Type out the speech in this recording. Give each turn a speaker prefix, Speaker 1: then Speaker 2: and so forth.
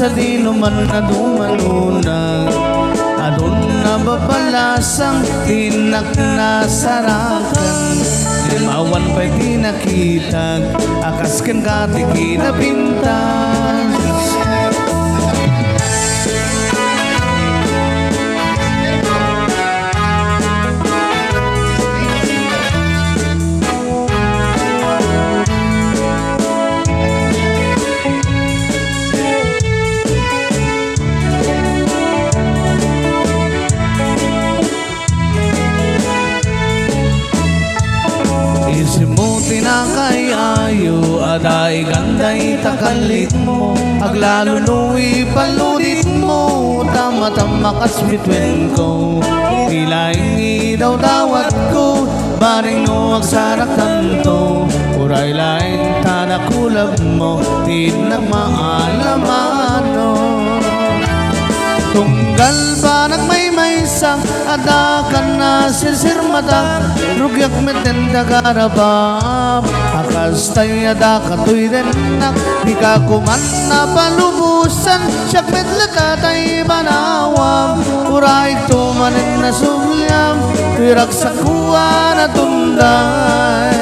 Speaker 1: sa dilo man na dumanunag adun na babalasang tinak na sarakan limawan pa'y di nakitag akas kan kati kinapintas tinakayayo aday ganday takalit mo aglalunuwi paludit mo tama-tama kasbitwen ko ilaing daw dawat ko baring no agsarakan to uray laing tanakulab mo tinagmaalamano tunggal ba nagmaymaysang adakan na sirsirmata rugyak metenda karabab akas tayo adakatoy renak di ka kuman na palubusan siyak metlata tayo banawam uray tumanin na sulyam tuirak sa kuwa na tunday